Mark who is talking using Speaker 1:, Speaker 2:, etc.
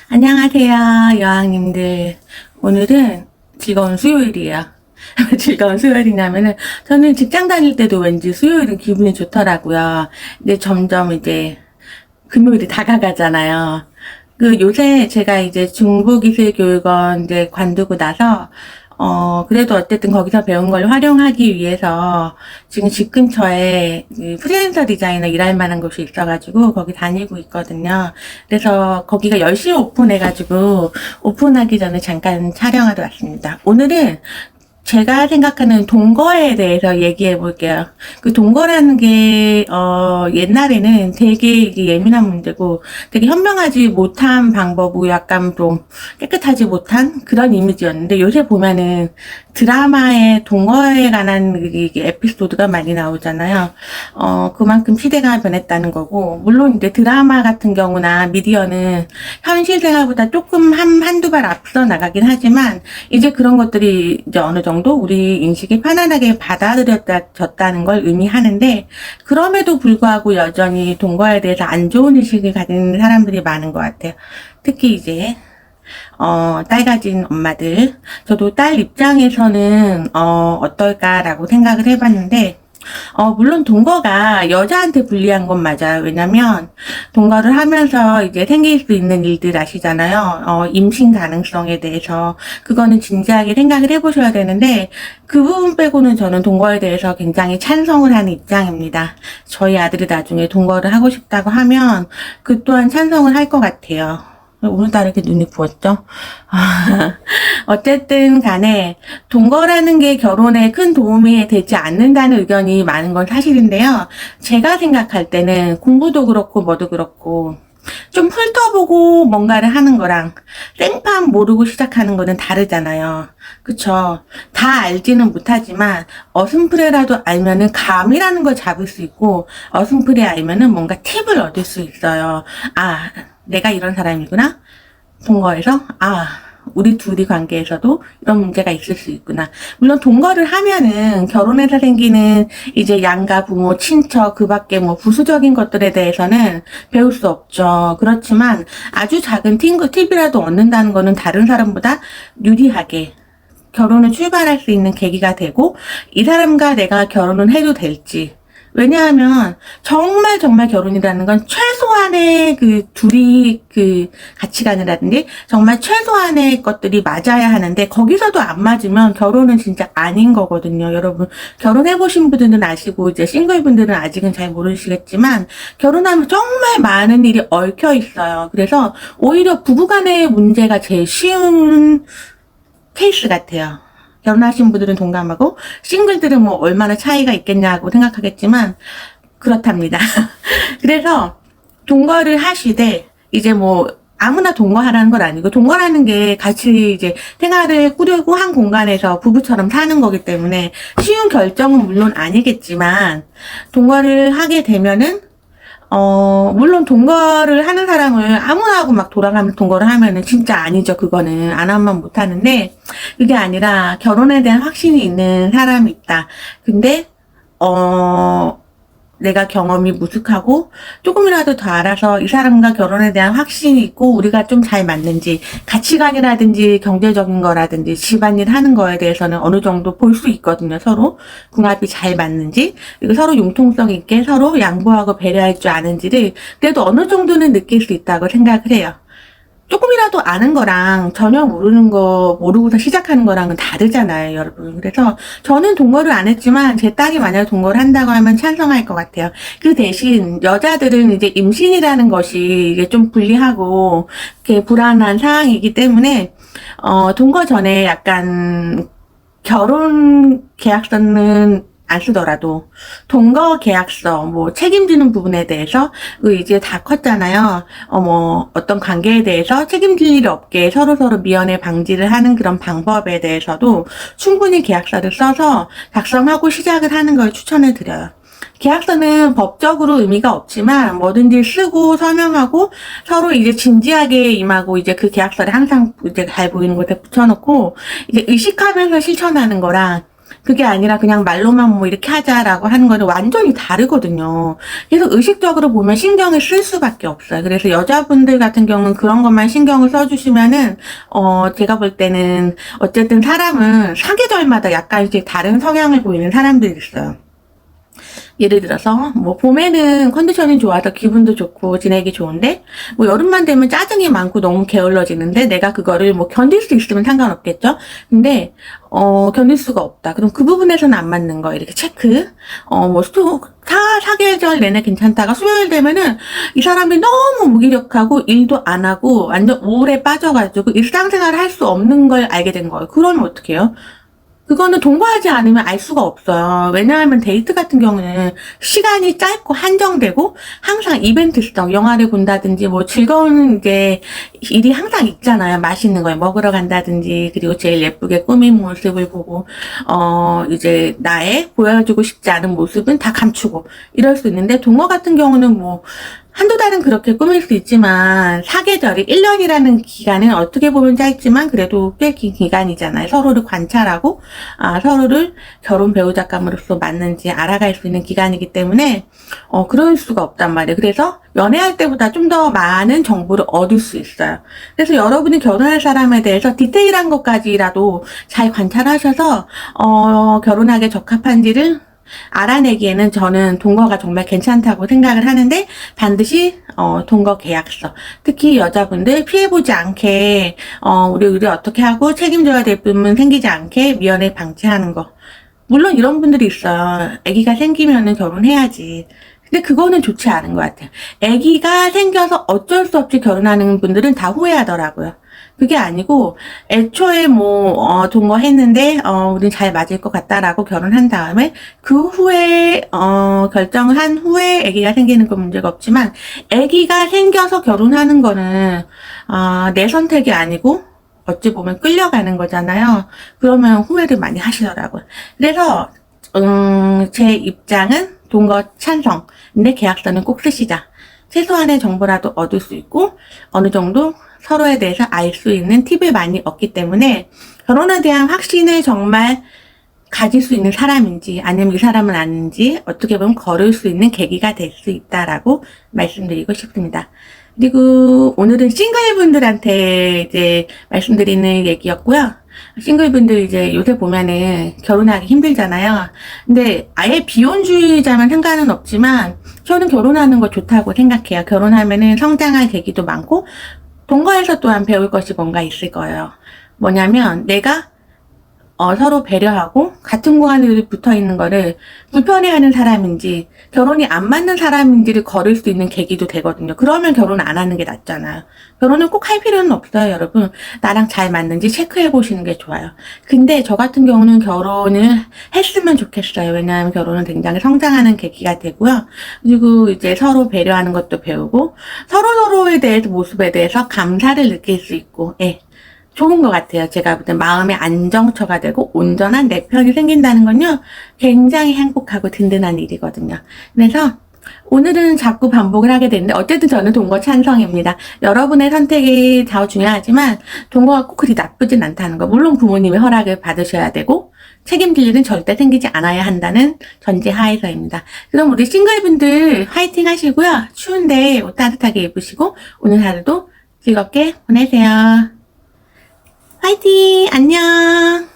Speaker 1: 안녕하세요, 여왕님들. 오늘은 즐거운 수요일이에요. 즐거운 수요일이냐면은, 저는 직장 다닐 때도 왠지 수요일은 기분이 좋더라고요. 근데 점점 이제 금요일이 다가가잖아요. 요새 제가 이제 중부기술교육원 이제 관두고 나서, 그래도 어쨌든 거기서 배운 걸 활용하기 위해서 지금 집 근처에 이 프리랜서 디자이너 일할 만한 곳이 있어가지고 거기 다니고 있거든요. 그래서 거기가 10시에 오픈해가지고 오픈하기 전에 잠깐 촬영하러 왔습니다. 오늘은 제가 생각하는 동거에 대해서 얘기해 볼게요. 그 동거라는 게, 옛날에는 되게 이게 예민한 문제고 되게 현명하지 못한 방법이고 약간 좀 깨끗하지 못한 그런 이미지였는데 요새 보면은 드라마에 동거에 관한 이게 에피소드가 많이 나오잖아요. 그만큼 시대가 변했다는 거고, 물론 이제 드라마 같은 경우나 미디어는 현실 생활보다 조금 한두 발 앞서 나가긴 하지만 이제 그런 것들이 이제 어느 정도 우리 인식이 편안하게 받아들여졌다는 걸 의미하는데, 그럼에도 불구하고 여전히 동거에 대해서 안 좋은 의식을 가진 사람들이 많은 것 같아요. 특히 이제 딸 가진 엄마들. 저도 딸 입장에서는 어떨까라고 생각을 해봤는데, 물론 동거가 여자한테 불리한 건 맞아요. 왜냐면 동거를 하면서 이제 생길 수 있는 일들 아시잖아요. 임신 가능성에 대해서 그거는 진지하게 생각을 해보셔야 되는데, 그 부분 빼고는 저는 동거에 대해서 굉장히 찬성을 하는 입장입니다. 저희 아들이 나중에 동거를 하고 싶다고 하면 그 또한 찬성을 할 것 같아요. 오늘따라 이렇게 눈이 부었죠? 어쨌든 간에 동거라는 게 결혼에 큰 도움이 되지 않는다는 의견이 많은 건 사실인데요. 제가 생각할 때는 공부도 그렇고 뭐도 그렇고 좀 훑어보고 뭔가를 하는 거랑 생판 모르고 시작하는 거는 다르잖아요. 그쵸? 다 알지는 못하지만 어슴푸레라도 알면은 감이라는 걸 잡을 수 있고, 어슴푸레 알면은 뭔가 팁을 얻을 수 있어요. 아, 내가 이런 사람이구나? 동거에서? 아, 우리 둘이 관계에서도 이런 문제가 있을 수 있구나. 물론 동거를 하면은 결혼해서 생기는 이제 양가 부모, 친척, 그 밖에 뭐 부수적인 것들에 대해서는 배울 수 없죠. 그렇지만 아주 작은 팁이라도 얻는다는 거는 다른 사람보다 유리하게 결혼을 출발할 수 있는 계기가 되고, 이 사람과 내가 결혼을 해도 될지. 왜냐하면 정말 결혼이라는 건 최소한의 둘이 가치관이라든지 정말 최소한의 것들이 맞아야 하는데, 거기서도 안 맞으면 결혼은 진짜 아닌 거거든요. 여러분, 결혼해보신 분들은 아시고 이제 싱글분들은 아직은 잘 모르시겠지만 결혼하면 정말 많은 일이 얽혀 있어요. 그래서 오히려 부부간의 문제가 제일 쉬운 케이스 같아요. 결혼하신 분들은 동감하고 싱글들은 뭐 얼마나 차이가 있겠냐고 생각하겠지만 그렇답니다. 그래서 동거를 하시되 이제 뭐 아무나 동거하라는 건 아니고, 동거라는 게 같이 이제 생활을 꾸리고 한 공간에서 부부처럼 사는 거기 때문에 쉬운 결정은 물론 아니겠지만, 동거를 하게 되면은 물론 동거를 하는 사람을 아무나 하고 막 돌아가면서 동거를 하면은 진짜 아니죠. 그거는 안 하면 못 하는데, 그게 아니라 결혼에 대한 확신이 있는 사람이 있다. 근데 내가 경험이 무숙하고 조금이라도 더 알아서 이 사람과 결혼에 대한 확신이 있고 우리가 좀 잘 맞는지, 가치관이라든지 경제적인 거라든지 집안일 하는 거에 대해서는 어느 정도 볼 수 있거든요. 서로 궁합이 잘 맞는지, 그리고 서로 융통성 있게 서로 양보하고 배려할 줄 아는지를 그래도 어느 정도는 느낄 수 있다고 생각을 해요. 조금이라도 아는 거랑 전혀 모르는 거, 모르고서 시작하는 거랑은 다르잖아요, 여러분. 그래서 저는 동거를 안 했지만 제 딸이 만약 동거를 한다고 하면 찬성할 것 같아요. 그 대신 여자들은 이제 임신이라는 것이 이게 좀 불리하고 이렇게 불안한 상황이기 때문에 동거 전에 약간 결혼 계약서는 안 쓰더라도 동거 계약서, 뭐 책임지는 부분에 대해서 이제 다 컸잖아요. 어떤 관계에 대해서 책임질 일이 없게 서로서로 미연에 방지를 하는 그런 방법에 대해서도 충분히 계약서를 써서 작성하고 시작을 하는 걸 추천을 드려요. 계약서는 법적으로 의미가 없지만 뭐든지 쓰고 서명하고 서로 이제 진지하게 임하고, 이제 그 계약서를 항상 이제 잘 보이는 곳에 붙여놓고 이제 의식하면서 실천하는 거랑 그게 아니라 그냥 말로만 뭐 이렇게 하자라고 하는 거는 완전히 다르거든요. 그래서 의식적으로 보면 신경을 쓸 수밖에 없어요. 그래서 여자분들 같은 경우는 그런 것만 신경을 써주시면은, 제가 볼 때는 어쨌든 사람은 사계절마다 약간씩 다른 성향을 보이는 사람들이 있어요. 예를 들어서 뭐 봄에는 컨디션이 좋아서 기분도 좋고 지내기 좋은데 뭐 여름만 되면 짜증이 많고 너무 게을러지는데 내가 그거를 뭐 견딜 수 있으면 상관없겠죠. 근데 견딜 수가 없다. 그럼 그 부분에서는 안 맞는 거 이렇게 체크. 뭐 사계절 내내 괜찮다가 수요일 되면은 이 사람이 너무 무기력하고 일도 안 하고 완전 우울에 빠져가지고 일상생활을 할 수 없는 걸 알게 된 거예요. 그러면 어떡해요? 그거는 동거하지 않으면 알 수가 없어요. 왜냐하면 데이트 같은 경우는 시간이 짧고 한정되고 항상 이벤트성, 영화를 본다든지 뭐 즐거운 이제 일이 항상 있잖아요. 맛있는 걸 먹으러 간다든지 그리고 제일 예쁘게 꾸민 모습을 보고 이제 나의 보여주고 싶지 않은 모습은 다 감추고 이럴 수 있는데 동거 같은 경우는 뭐 한두 달은 그렇게 꾸밀 수 있지만 사계절이 1년이라는 기간은 어떻게 보면 짧지만 그래도 꽤 긴 기간이잖아요. 서로를 관찰하고 서로를 결혼 배우자감으로서 맞는지 알아갈 수 있는 기간이기 때문에 그럴 수가 없단 말이에요. 그래서 연애할 때보다 좀 더 많은 정보를 얻을 수 있어요. 그래서 여러분이 결혼할 사람에 대해서 디테일한 것까지라도 잘 관찰하셔서 결혼하기에 적합한지를 알아내기에는 저는 동거가 정말 괜찮다고 생각을 하는데 반드시 동거 계약서 특히 여자분들 피해보지 않게 우리 어떻게 하고 책임져야 될 부분 생기지 않게 미연에 방치하는 거. 물론 이런 분들이 있어요. 아기가 생기면은 결혼해야지. 근데 그거는 좋지 않은 것 같아요. 아기가 생겨서 어쩔 수 없이 결혼하는 분들은 다 후회하더라고요. 그게 아니고 애초에 뭐 동거했는데 우린 잘 맞을 것 같다라고 결혼한 다음에 그 후에 결정을 한 후에 아기가 생기는 건 문제가 없지만 아기가 생겨서 결혼하는 거는 내 선택이 아니고 어찌 보면 끌려가는 거잖아요. 그러면 후회를 많이 하시더라고요. 그래서 제 입장은 동거 찬성. 근데 계약서는 꼭 쓰시자. 최소한의 정보라도 얻을 수 있고 어느 정도 서로에 대해서 알 수 있는 팁을 많이 얻기 때문에 결혼에 대한 확신을 정말 가질 수 있는 사람인지 아니면 이 사람은 아닌지 어떻게 보면 걸을 수 있는 계기가 될 수 있다라고 말씀드리고 싶습니다. 그리고 오늘은 싱글분들한테 이제 말씀드리는 얘기였고요. 싱글분들 이제 요새 보면은 결혼하기 힘들잖아요. 근데 아예 비혼주의자면 상관은 없지만 저는 결혼하는 거 좋다고 생각해요. 결혼하면은 성장할 계기도 많고 동거에서 또한 배울 것이 뭔가 있을 거예요. 뭐냐면 내가 서로 배려하고 같은 공간에 붙어 있는 거를 불편해하는 사람인지 결혼이 안 맞는 사람인지를 걸을 수 있는 계기도 되거든요. 그러면 결혼 안 하는 게 낫잖아요. 결혼은 꼭 할 필요는 없어요, 여러분. 나랑 잘 맞는지 체크해 보시는 게 좋아요. 근데 저 같은 경우는 결혼을 했으면 좋겠어요. 왜냐하면 결혼은 굉장히 성장하는 계기가 되고요. 그리고 이제 서로 배려하는 것도 배우고 서로서로에 대해서 모습에 대해서 감사를 느낄 수 있고 좋은 것 같아요. 제가 볼 때 마음의 안정처가 되고 온전한 내 편이 생긴다는 건요. 굉장히 행복하고 든든한 일이거든요. 그래서 오늘은 자꾸 반복을 하게 되는데 어쨌든 저는 동거 찬성입니다. 여러분의 선택이 더 중요하지만 동거가 꼭 그리 나쁘진 않다는 거. 물론 부모님의 허락을 받으셔야 되고 책임질 일은 절대 생기지 않아야 한다는 전제 하에서입니다. 그럼 우리 싱글분들 화이팅 하시고요. 추운데 옷 따뜻하게 입으시고 오늘 하루도 즐겁게 보내세요. 화이팅! 안녕!